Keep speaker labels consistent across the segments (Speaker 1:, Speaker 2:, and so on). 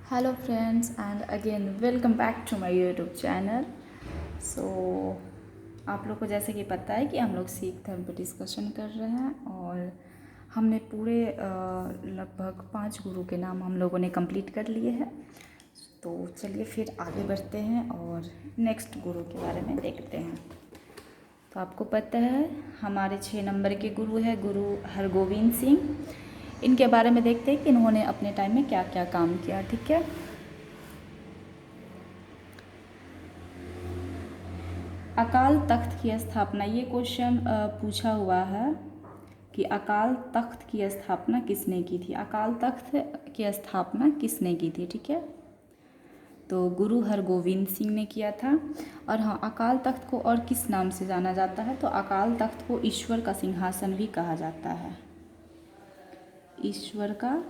Speaker 1: Hello friends and again welcome back to my YouTube channel. So आप लोग को जैसे कि पता है कि हम लोग सिख धर्म पर डिस्कशन कर रहे हैं और हमने पूरे लगभग 5 गुरु के नाम हम लोगों ने कंप्लीट कर लिए हैं। तो चलिए फिर आगे बढ़ते हैं और नेक्स्ट गुरु के बारे में देखते हैं। तो आपको पता है हमारे 6 नंबर के गुरु है गुरु हरगोविंद सिंह। इनके बारे में देखते हैं कि इन्होंने अपने टाइम में क्या क्या काम किया। ठीक है, अकाल तख्त की स्थापना, ये क्वेश्चन पूछा हुआ है कि अकाल तख्त की स्थापना किसने की थी। अकाल तख्त की स्थापना किसने की थी? ठीक है, तो गुरु हरगोविंद सिंह ने किया था। और हाँ, अकाल तख्त को और किस नाम से जाना जाता है? तो अकाल तख्त को ईश्वर का सिंहासन भी कहा जाता है। ईश्वर का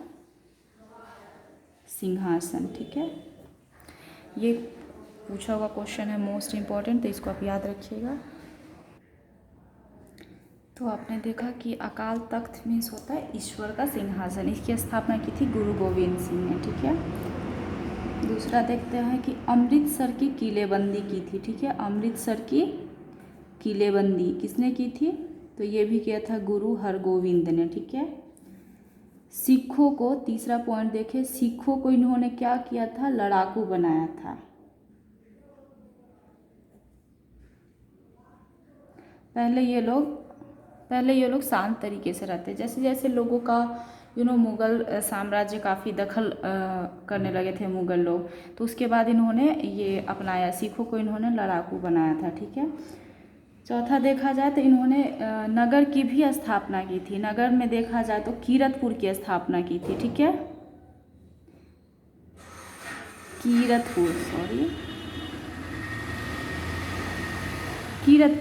Speaker 1: सिंहासन। ठीक है, ये पूछा हुआ क्वेश्चन है, मोस्ट इम्पॉर्टेंट, तो इसको आप याद रखिएगा। तो आपने देखा कि अकाल तख्त मीन्स होता है ईश्वर का सिंहासन। इसकी स्थापना की थी गुरु गोविंद सिंह ने। ठीक है, दूसरा देखते हैं कि अमृतसर की किलेबंदी की थी। ठीक है, अमृतसर की किलेबंदी किसने की थी? तो ये भी किया था गुरु हरगोविंद ने। ठीक है, सिखों को, तीसरा पॉइंट देखें, सिखों को इन्होंने क्या किया था? लड़ाकू बनाया था। पहले ये लोग शांत तरीके से रहते। जैसे जैसे लोगों का मुग़ल साम्राज्य काफ़ी दखल करने लगे थे मुग़ल लोग, तो उसके बाद इन्होंने ये अपनाया, सिखों को इन्होंने लड़ाकू बनाया था। ठीक है, चौथा देखा जाए तो इन्होंने नगर की भी स्थापना की थी। नगर में देखा जाए तो कीरतपुर की स्थापना की थी। ठीक है, कीरतपुर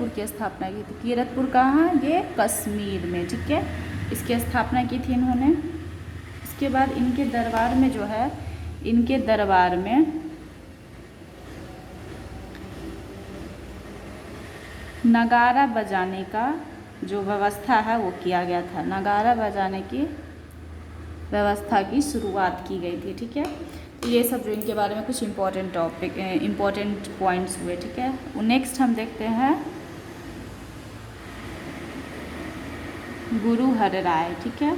Speaker 1: की स्थापना की थी। कीरतपुर कहाँ? ये कश्मीर में। ठीक है, इसकी स्थापना की थी इन्होंने। इसके बाद इनके दरबार में जो है, इनके दरबार में नगारा बजाने का जो व्यवस्था है वो किया गया था। नगारा बजाने की व्यवस्था की शुरुआत की गई थी। ठीक है, तो ये सब जो इनके बारे में कुछ इम्पोर्टेंट पॉइंट्स हुए। ठीक है, नेक्स्ट हम देखते हैं गुरु हर राय। ठीक है,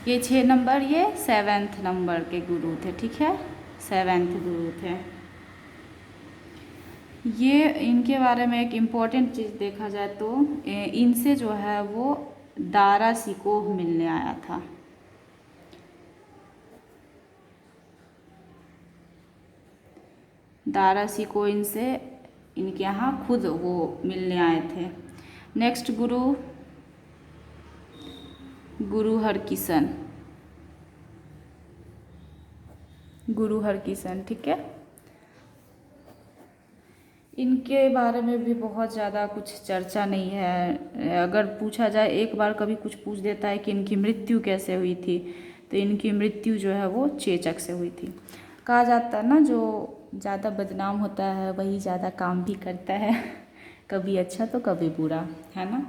Speaker 1: ये 6 नंबर, ये 7th नंबर के गुरु थे। ठीक है, 7th गुरु थे ये। इनके बारे में एक इम्पॉर्टेंट चीज़ देखा जाए तो इनसे जो है वो दारा सिकोह मिलने आया था। दारा सिकोह इनसे, इनके यहाँ खुद वो मिलने आए थे। नेक्स्ट गुरु हरकिशन। गुरु हरकिशन। ठीक है, इनके बारे में भी बहुत ज़्यादा कुछ चर्चा नहीं है। अगर पूछा जाए, एक बार कभी कुछ पूछ देता है कि इनकी मृत्यु कैसे हुई थी, तो इनकी मृत्यु जो है वो चेचक से हुई थी। कहा जाता है ना, जो ज़्यादा बदनाम होता है वही ज़्यादा काम भी करता है कभी अच्छा तो कभी बुरा, है ना।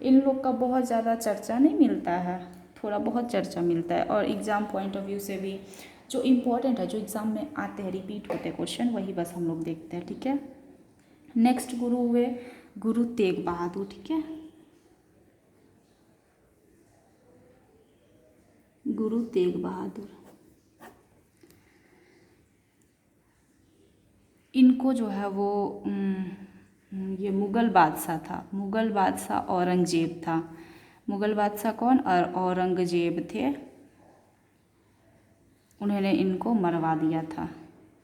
Speaker 1: इन लोग का बहुत ज़्यादा चर्चा नहीं मिलता है, थोड़ा बहुत चर्चा मिलता है। और एग्ज़ाम पॉइंट ऑफ व्यू से भी जो इम्पोर्टेंट है, जो एग्ज़ाम में आते हैं, रिपीट होते हैं क्वेश्चन, वही बस हम लोग देखते हैं। ठीक है, नेक्स्ट गुरु हुए गुरु तेग बहादुर। ठीक है, गुरु तेग बहादुर, इनको जो है वो ये मुग़ल बादशाह था। मुग़ल बादशाह औरंगजेब था। मुग़ल बादशाह कौन? और औरंगजेब थे। उन्होंने इनको मरवा दिया था।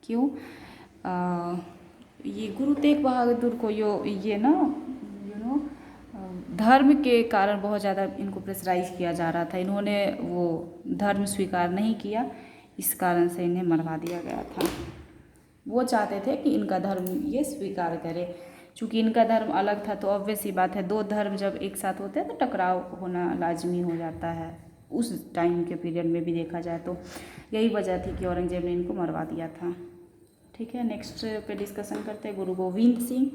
Speaker 1: क्यों? ये गुरु तेग बहादुर को ये ना धर्म के कारण बहुत ज़्यादा इनको प्रेशराइज किया जा रहा था। इन्होंने वो धर्म स्वीकार नहीं किया, इस कारण से इन्हें मरवा दिया गया था। वो चाहते थे कि इनका धर्म ये स्वीकार करे। चूँकि इनका धर्म अलग था तो ऑब्वियस ही बात है, दो धर्म जब एक साथ होते हैं तो टकराव होना लाजमी हो जाता है। उस टाइम के पीरियड में भी देखा जाए तो यही वजह थी कि औरंगजेब ने इनको मरवा दिया था। ठीक है, नेक्स्ट पे डिस्कशन करते हैं गुरु गोविंद सिंह।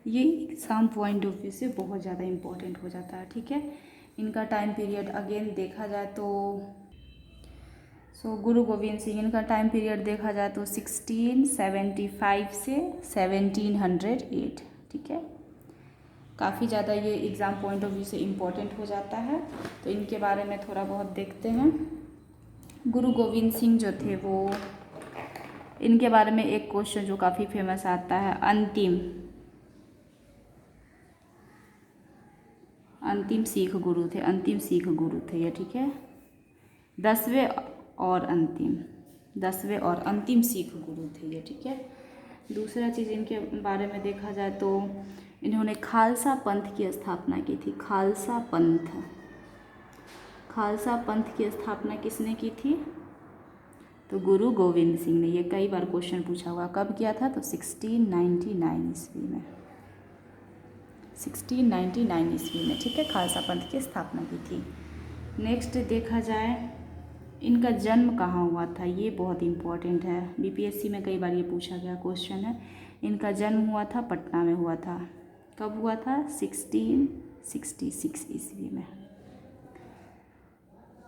Speaker 1: ये एग्ज़ाम पॉइंट ऑफ व्यू से बहुत ज़्यादा इम्पोर्टेंट हो जाता है, ठीक है। इनका टाइम पीरियड अगेन देखा जाए तो गुरु गोविंद सिंह, इनका टाइम पीरियड देखा जाए तो 1675 से 1708, ठीक है। काफ़ी ज़्यादा ये एग्ज़ाम पॉइंट ऑफ व्यू से इम्पोर्टेंट हो जाता है। तो इनके बारे में थोड़ा बहुत देखते हैं। गुरु गोविंद सिंह जो थे वो, इनके बारे में एक क्वेश्चन जो काफ़ी फेमस आता है, अंतिम सिख गुरु थे, अंतिम सिख गुरु थे ये, ठीक है। 10वें और अंतिम सिख गुरु थे ये, ठीक है। दूसरा चीज़ इनके बारे में देखा जाए तो इन्होंने खालसा पंथ की स्थापना की थी। खालसा पंथ की स्थापना किसने की थी? तो गुरु गोविंद सिंह ने। ये कई बार क्वेश्चन पूछा हुआ, कब किया था? तो 1699 ईस्वी में, 1699 ईस्वी में, ठीक है, खालसा पंथ की स्थापना की थी। नेक्स्ट देखा जाए इनका जन्म कहाँ हुआ था, ये बहुत इम्पोर्टेंट है, बीपीएससी में कई बार ये पूछा गया क्वेश्चन है। इनका जन्म हुआ था पटना में हुआ था। कब हुआ था? 1666 ईस्वी में।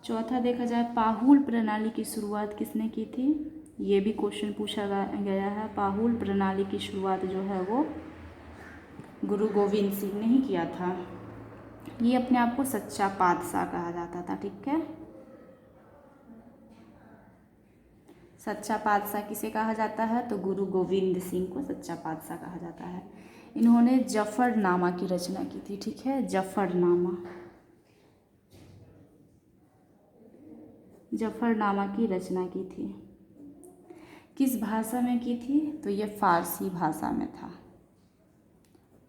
Speaker 1: चौथा देखा जाए पाहुल प्रणाली की शुरुआत किसने की थी? ये भी क्वेश्चन पूछा गया है। पाहुल प्रणाली की शुरुआत जो है वो गुरु गोविंद सिंह ने ही किया था। ये अपने आप को सच्चा पातशाह कहा जाता था, ठीक है। सच्चा पातशाह किसे कहा जाता है? तो गुरु गोविंद सिंह को सच्चा पातशाह कहा जाता है। इन्होंने जफरनामा की रचना की थी, ठीक है, जफरनामा की रचना की थी। किस भाषा में की थी? तो ये फारसी भाषा में था,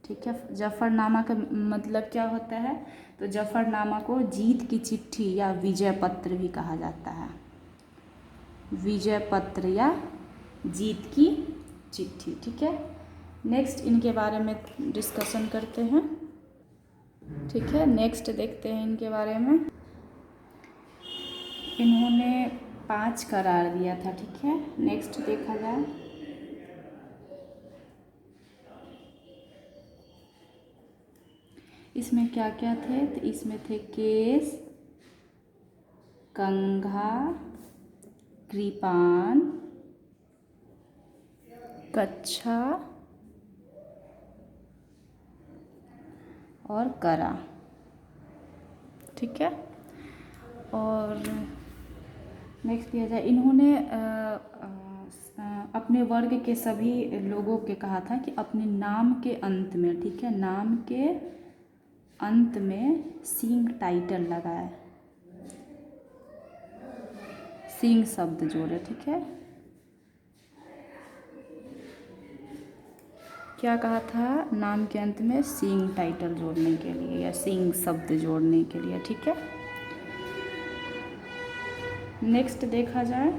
Speaker 1: ठीक है। जफरनामा का मतलब क्या होता है? तो जफरनामा को जीत की चिट्ठी या विजय पत्र भी कहा जाता है। विजय पत्र या जीत की चिट्ठी, ठीक है। नेक्स्ट इनके बारे में डिस्कशन करते हैं, ठीक है। नेक्स्ट देखते हैं इनके बारे में। इन्होंने 5 करार दिया था, ठीक है। नेक्स्ट देखा जाए इसमें क्या क्या थे। तो इसमें थे केस, कंघा, कृपान, कच्छा और करा, ठीक है। और नेक्स्ट दिया जाए, इन्होंने अपने वर्ग के सभी लोगों के कहा था कि अपने नाम के अंत में, ठीक है, नाम के अंत में सिंह टाइटल लगाए, सिंह शब्द जोड़े, ठीक है। क्या कहा था? नाम के अंत में सिंह टाइटल जोड़ने के लिए या सिंह शब्द जोड़ने के लिए, ठीक है। नेक्स्ट देखा जाए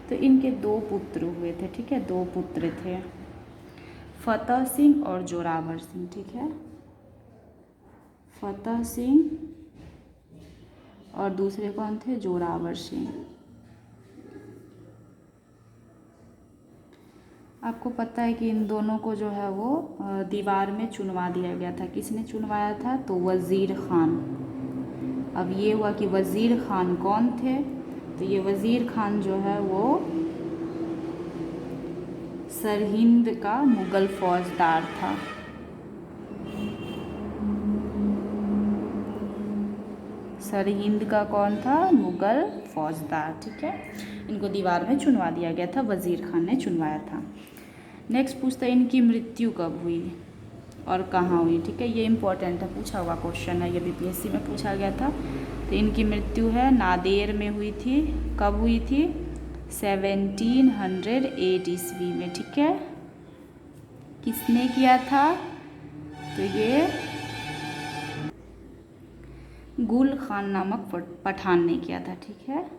Speaker 1: तो इनके 2 पुत्र हुए थे, ठीक है, 2 पुत्र थे, फतेह सिंह और जोरावर सिंह, ठीक है। फतेह सिंह और दूसरे कौन थे? जोरावर सिंह। आपको पता है कि इन दोनों को जो है वो दीवार में चुनवा दिया गया था। किसने चुनवाया था? तो वज़ीर खान। अब ये हुआ कि वज़ीर खान कौन थे? तो ये वज़ीर खान जो है वो सरहिंद का मुग़ल फौजदार था। सरहिंद का कौन था? मुग़ल फौजदार, ठीक है। इनको दीवार में चुनवा दिया गया था, वज़ीर खान ने चुनवाया था। नेक्स्ट पूछता है इनकी मृत्यु कब हुई और कहाँ हुई, ठीक है। ये इम्पोर्टेंट है, पूछा हुआ क्वेश्चन है, ये बीपीएससी में पूछा गया था। तो इनकी मृत्यु है नादेर में हुई थी। कब हुई थी? 1708 ईस्वी में, ठीक है। किसने किया था? तो ये गुल खान नामक पठान ने किया था, ठीक है।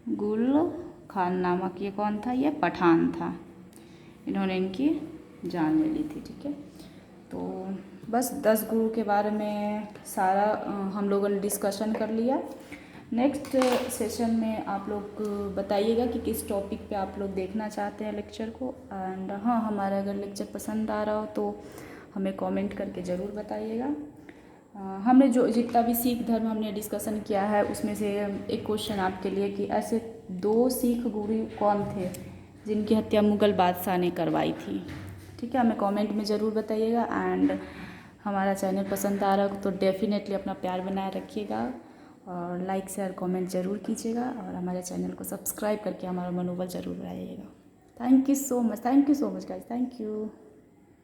Speaker 1: गुल खान नामक ये कौन था? ये पठान था। इन्होंने इनकी जान ले ली थी, ठीक है। तो बस 10 गुरु के बारे में सारा हम लोगों ने डिस्कशन कर लिया। नेक्स्ट सेशन में आप लोग बताइएगा कि किस टॉपिक पे आप लोग देखना चाहते हैं लेक्चर को। एंड हाँ, हमारा अगर लेक्चर पसंद आ रहा हो तो हमें कमेंट करके ज़रूर बताइएगा। हमने जो जितना भी सिख धर्म हमने डिस्कशन किया है उसमें से एक क्वेश्चन आपके लिए कि ऐसे 2 सिख गुरु कौन थे जिनकी हत्या मुग़ल बादशाह ने करवाई थी। ठीक है, हमें कमेंट में ज़रूर बताइएगा। एंड हमारा चैनल पसंद आ रहा हो तो डेफिनेटली अपना प्यार बनाए रखिएगा और लाइक शेयर कमेंट ज़रूर कीजिएगा और हमारे चैनल को सब्सक्राइब करके हमारा मनोबल ज़रूर बढ़ाइएगा। Thank you so much guys, thank you.